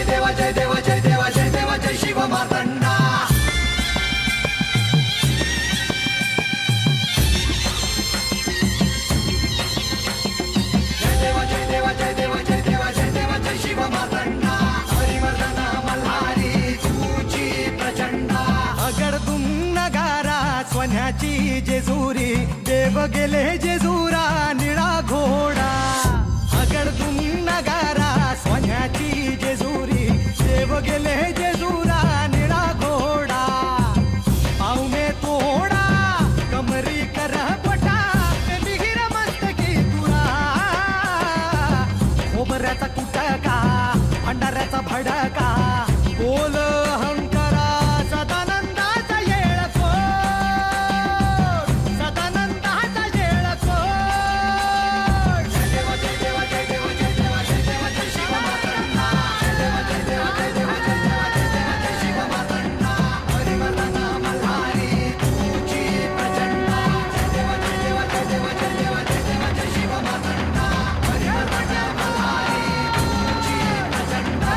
देवा जय देवा जय देवा जय देवा जय शिव मार्तंडा. जय देवा जय देवा जय देवा जय देवा जय देवा जय शिव मार्तंडा. हरिवर्धन मल्हारी तुझी प्रचंडा. अगडदुम नगारा सोन्याची जेजुरी देव गेले जेजुरा निळा घोडा. अगडदुम नगारा सोन्याची जेजुरी देव गेले जेजुरा निळा घोडा. पाऊ में तोडा कमरी कर पटा मिहिर मस्तकी तुरा. खोबऱ्याचा कुटका भंडाऱ्याचा भडका बोल अहंकारा सदानंदाचा येळको. सदानंदाचा येळको. जय देवा जय देवा जय देवा जय देवा जय देवा जय शिव मार्तंडा. जय देवा जय देवा जय देवा जय देवा जय देवा जय शिव मार्तंडा. हरिवर्धन मल्हारी तुझी प्रचंडा. जय देवा जय देवा जय देवा जय देवा जय देवा जय शिव मार्तंडा. हरिवर्धन मल्हारी तुझी प्रचंडा.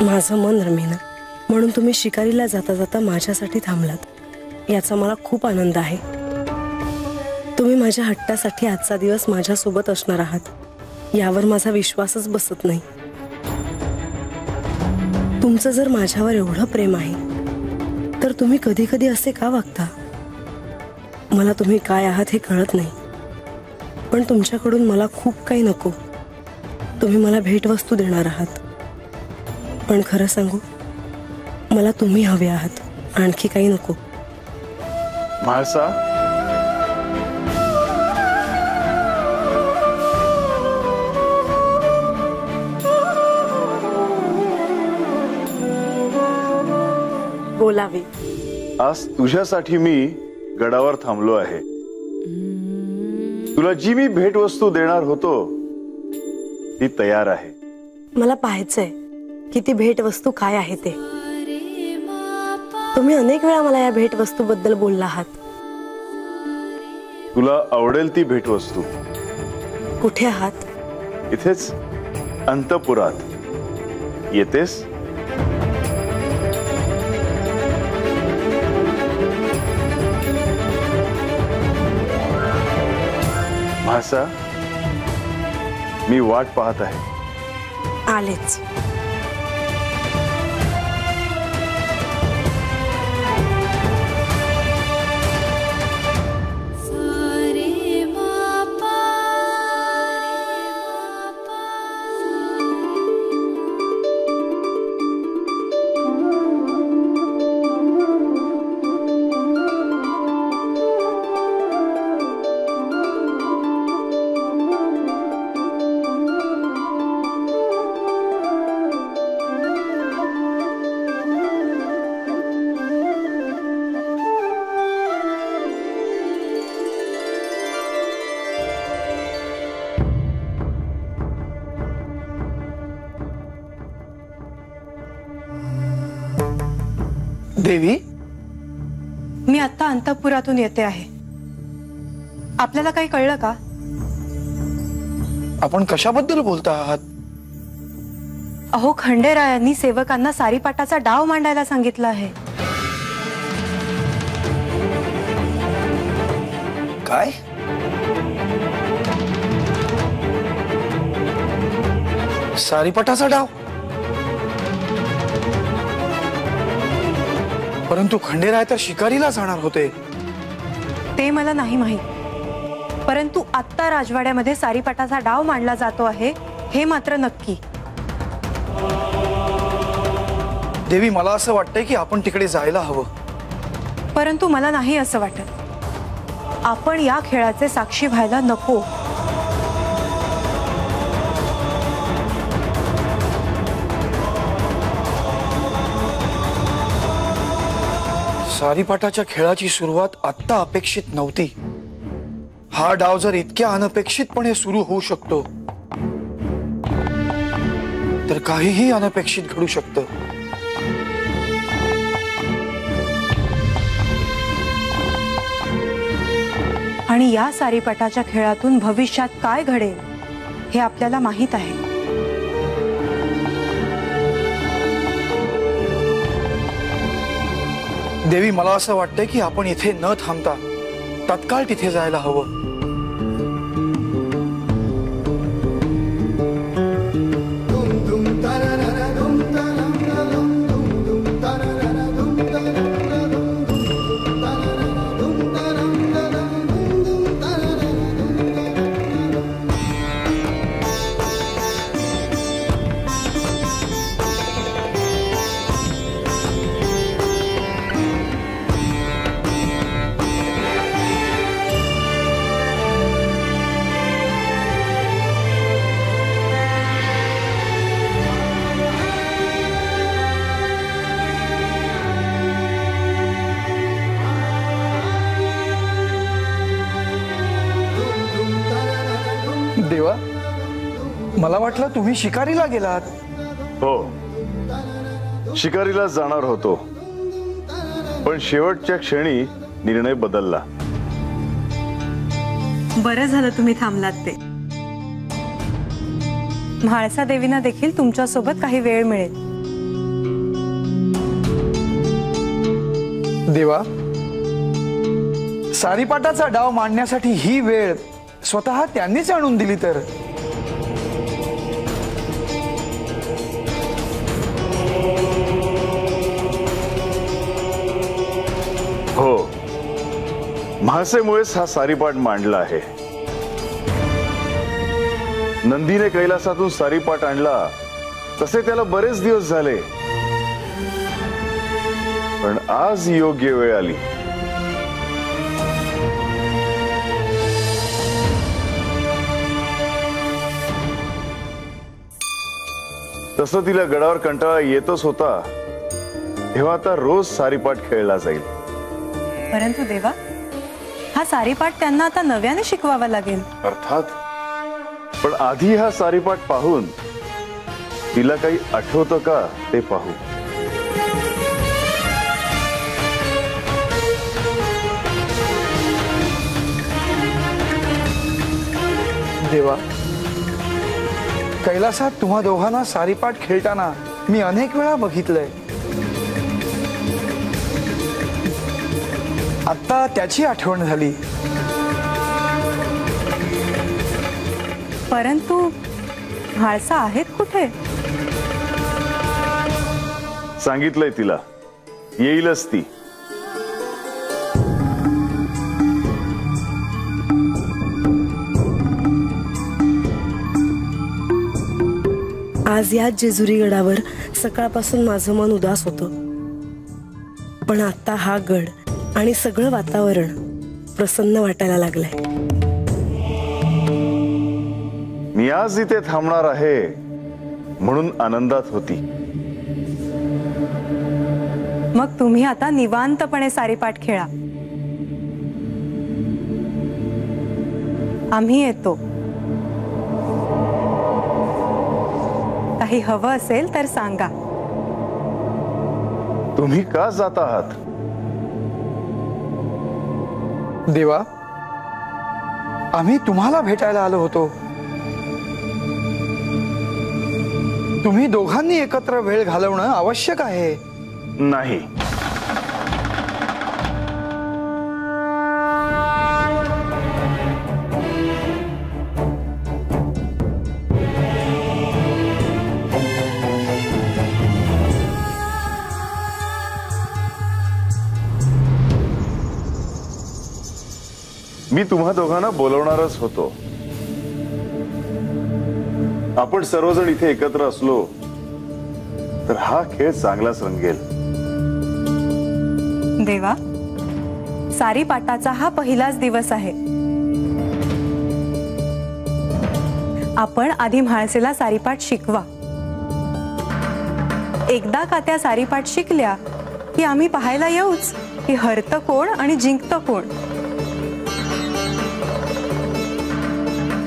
माझं मन रमेना, म्हणून तुम्ही शिकारीला जाता जाता माझ्यासाठी थांबलात, याचा मला खूप आनंद आहे. तुम्ही माझ्या हट्टासाठी आजचा दिवस माझ्यासोबत असणार आहात यावर माझा विश्वासच बसत नाही. तुमचं जर माझ्यावर एवढं प्रेम आहे तर तुम्ही कधी कधी असे का वागता? मला तुम्ही काय आहात हे कळत नाही, पण तुमच्याकडून मला खूप काही नको. तुम्ही मला भेटवस्तू देणार आहात, पण खरं सांगू, मला तुम्ही हवे आहात, आणखी काही नको. म्हाळसा, बोलावी. आज तुझ्यासाठी मी गडावर थांबलो आहे. तुला जी मी भेटवस्तू देणार होतो ती तयार आहे. मला पाहायचंय की ती भेटवस्तू काय आहे ते. तुम्ही अनेक वेळा मला या भेटवस्तूबद्दल बोलला आहात. तुला आवडेल ती भेटवस्तू. कुठे आहात? इथेच अंतपुरात. येतेस? भासा, मी वाट पाहत आहे. आलेच. देवी, मी आता अंतपुरातून येते आहे. आपल्याला काही कळलं का? आपण कशाबद्दल बोलता आहात? अहो, खंडेरायांनी सेवकांना सारीपाटाचा डाव मांडायला सांगितलं आहे. काय? सारीपाटाचा डाव? परंतु खंडेराय तर शिकारीला जाणार होते. ते मला नाही माहित, परंतु आत्ता राजवाड्यामध्ये सारीपाटाचा डाव मांडला जातो आहे हे मात्र नक्की. देवी, मला असं वाटतंय की आपण तिकडे जायला हवं. परंतु मला नाही असं वाटत. आपण या खेळाचे साक्षी व्हायला नको. सारीपाटाच्या खेळाची सुरुवात आत्ता अपेक्षित नव्हती. हा डाव जर इतक्या अनपेक्षितपणे सुरू होऊ शकतो तर काहीही अनपेक्षित घडू शकतं. आणि या सारीपाटाच्या खेळातून भविष्यात काय घडेल हे आपल्याला माहित आहे. देवी, मला असं वाटतंय की आपण इथे न थांबता तत्काळ तिथे जायला हवं. देवा, मला वाटलं तुम्ही शिकारीला गेलात. हो, शिकारीला जाणार होतो, पण शेवटच्या क्षणी निर्णय बदलला. बरं झालं तुम्ही थांबलात ते. म्हाळसा देवींना देखील तुमच्या सोबत काही वेळ मिळेल. देवा, सारीपाटाचा डाव मांडण्यासाठी ही वेळ स्वतः त्यांनीच आणून दिली तर. हो, म्हाळसेमुळेच हा सारीपाट मांडला आहे. नंदीने कैलासातून सारीपाट आणला तसे त्याला बरेच दिवस झाले, पण आज योग्य वेळ आली. तसं तिला गडावर कंटाळा येतच होता तेव्हा आता रोज सारीपाट खेळला जाईल. परंतु देवा, हा सारीपाठ त्यांना आता नव्याने शिकवावा लागेल. अर्थात, पण आधी हा सारीपाट पाहून तिला काही आठवतं का ते पाहू. देवा, कैलासात तुम्हा दोघांना सारीपाट खेळताना मी अनेक वेळा बघितलंय. आता त्याची आठवण झाली. परंतु म्हाळसा आहेत कुठे? सांगितलंय तिला, येईलच ती. आज याच जेजुरी गडावर सकाळपासून माझं मन उदास होतं, पण आता हा गड आणि सगळं वातावरण प्रसन्न वाटायला लागलंय. मी आज इथे थांबणार आहे म्हणून आनंदात होती. मग तुम्ही आता निवांतपणे सारीपाठ खेळा. आम्ही येतो. काही हवं असेल तर सांगा. तुम्ही का जात आहात? देवा, आम्ही तुम्हाला भेटायला आलो होतो. तुम्ही दोघांनी एकत्र वेळ घालवणं आवश्यक आहे. नाही, मी तुम्हा दोघांना बोलवणारच होतो. आपण सर्वजण इथे एकत्र असलो तर हा खेळ चांगलाच रंगेल. देवा, सारीपाटाचा हा पहिलाच दिवस आहे. आपण आधी म्हाळसेला सारीपाठ शिकवा. एकदा का त्या सारीपाठ शिकल्या की आम्ही पाहायला येऊच की हरतं कोण आणि जिंकतं कोण.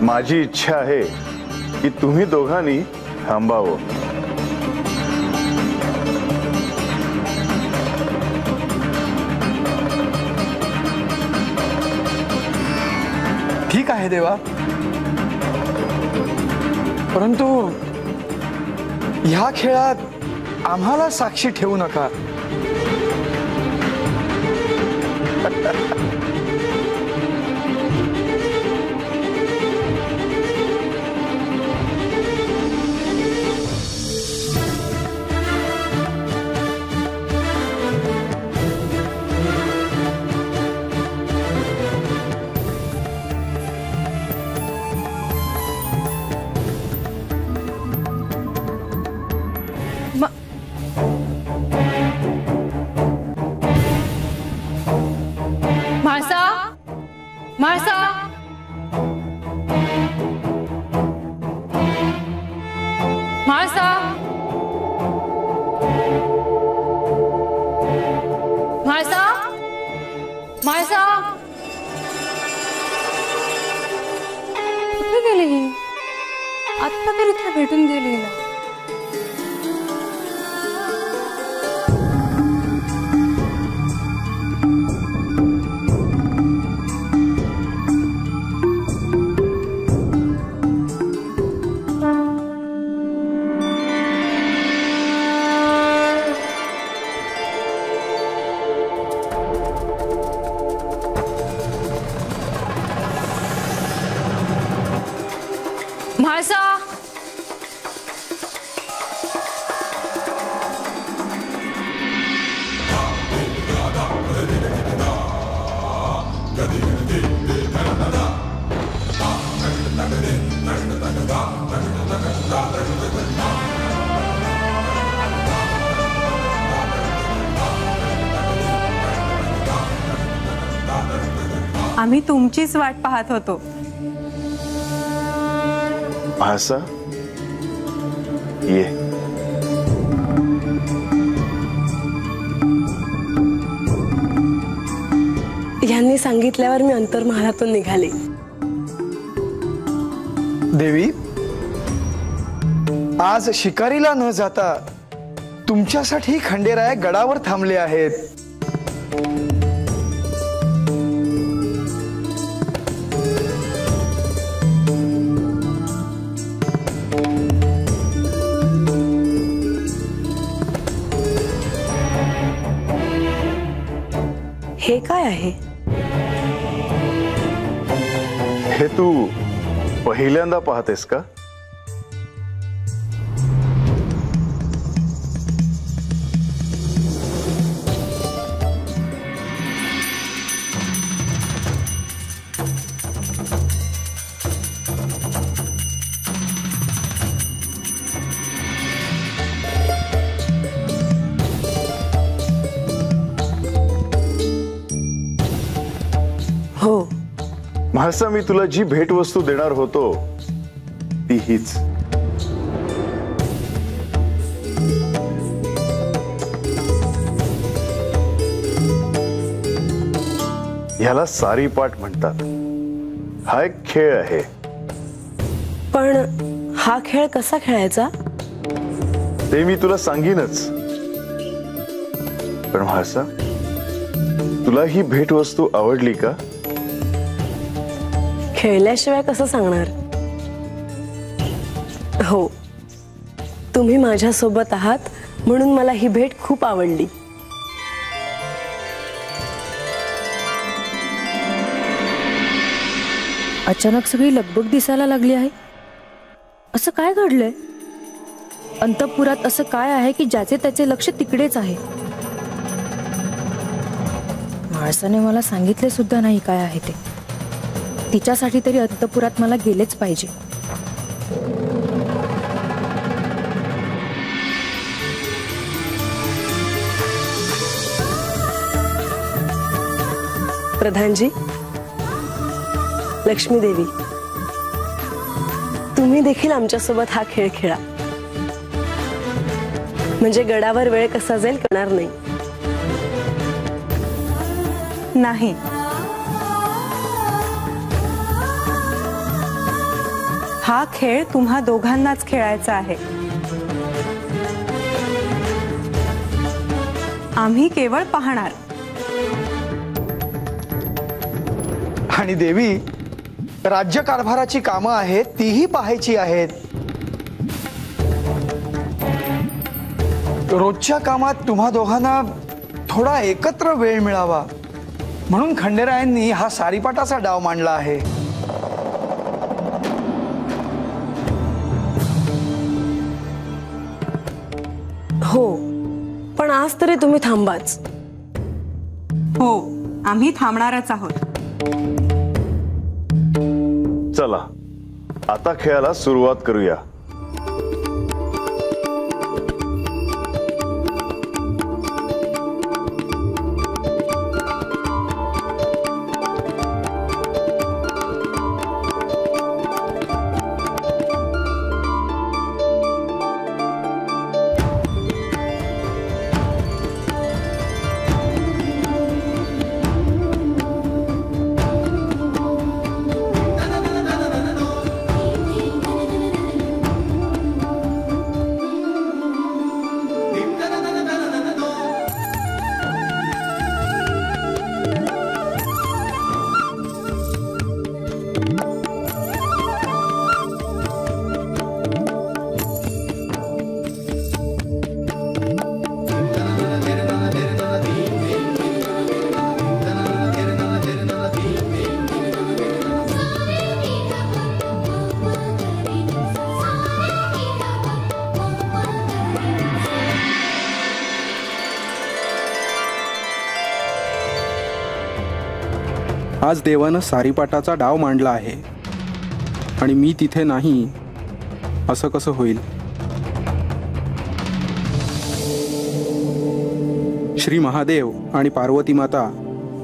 माझी इच्छा आहे की तुम्ही दोघांनी थांबावं. ठीक आहे देवा, परंतु ह्या खेळात आम्हाला साक्षी ठेवू नका. म्हाळसा, म्हाळसा, म्हाळसा, म्हाळसा, म्हाळसा, कुठे गेली ही? आत्ता तर इथे भेटून गेली ना. म्हाळसा, आम्ही तुमचीच वाट पाहत होतो. म्हाळसा, ये. प्रधाननी सांगितल्यावर मी अंतर्महालातून निघाले. देवी, आज शिकारीला न जाता तुमच्यासाठी खंडेराय गडावर थांबले आहेत. हे काय आहे? हे तू पहिल्यांदा पाहतेस का? हो. म्हाळसा, मी तुला जी भेटवस्तू देणार होतो ती हीच. ह्याला सारीपाट म्हणतात. हा एक खेळ आहे. पण हा खेळ कसा खेळायचा? ते मी तुला सांगीनच. पण म्हाळसा, तुला ही भेटवस्तू आवडली का? खेळल्याशिवाय कसं सांगणार? हो, तुम्ही माझ्या सोबत आहात म्हणून मला ही भेट खूप आवडली. अचानक सगळी लगबग दिसायला लागली आहे. असं काय घडलंय? अंतःपुरात असं काय आहे की ज्याचे त्याचे लक्ष तिकडेच आहे? म्हाळसाने मला सांगितले सुद्धा नाही काय आहे ते. तिच्यासाठी तरी अंतःपुरात मला गेलेच पाहिजे. प्रधानजी, लक्ष्मी देवी, तुम्ही देखील आमच्या सोबत हा खेळ खेळा. म्हणजे गडावर वेळ कसा जाईल कळणार नाही. नाही, हा खेळ तुम्हा दोघांनाच खेळायचा आहे. आम्ही केवळ पाहणार. आणि देवी, राज्यकारभाराची कामं आहेत तीही पाहायची आहेत. रोजच्या कामात तुम्हा दोघांना थोडा एकत्र वेळ मिळावा म्हणून खंडेरायांनी हा सारीपाटाचा डाव मांडला आहे. हो, पण आज तरी तुम्ही थांबाच. हो, आम्ही थांबणारच आहोत. चला, आता खेळाला सुरुवात करूया. आज देवानं सारीपाटाचा डाव मांडला आहे आणि मी तिथे नाही असं कसं होईल? श्री महादेव आणि पार्वती माता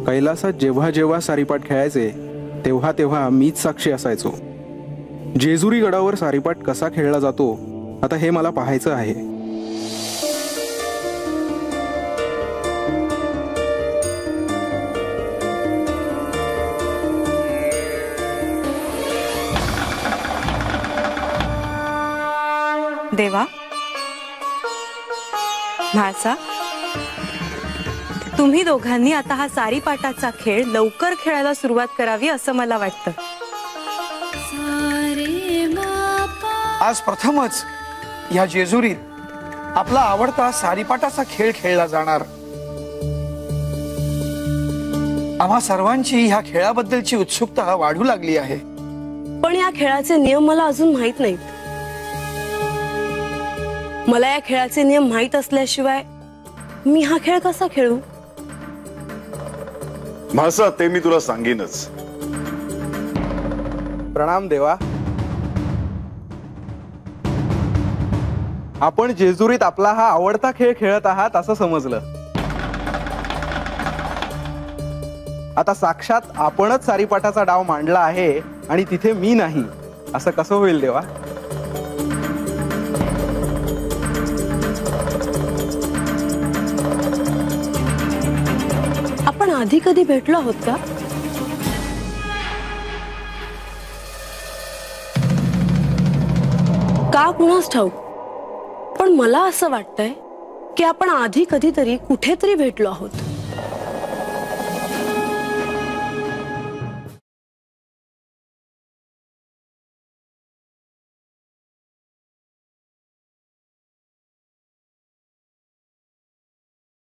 कैलासात जेव्हा जेव्हा सारीपाट खेळायचे तेव्हा तेव्हा मीच साक्षी असायचो. जेजुरी गडावर सारीपाट कसा खेळला जातो आता हे मला पाहायचं आहे. देवा, म्हाळसा, तुम्ही दोघांनी आता हा सारीपाटाचा खेळ लवकर खेळायला सुरुवात करावी असं मला वाटतं. आज प्रथमच या जेजुरीत आपला आवडता सारीपाटाचा खेळ खेळला जाणार. आम्हा सर्वांची ह्या खेळाबद्दलची उत्सुकता वाढू लागली आहे. पण या खेळाचे नियम मला अजून माहित नाहीत. मला या खेळाचे नियम माहित असल्याशिवाय मी हा खेळ कसा खेळू? म्हाळसा, ते मी तुला सांगेनच. प्रणाम देवा. आपण जेजुरीत आपला हा आवडता खेळ खेळत आहात असं समजलं. आता साक्षात आपणच सारीपाटाचा डाव मांडला आहे आणि तिथे मी नाही, असं कसं होईल देवा? आपण आधी कधी भेटलो आहोत का? का कुणास ठाऊक, पण मला असं वाटतंय की आपण आधी कधीतरी कुठेतरी भेटलो आहोत.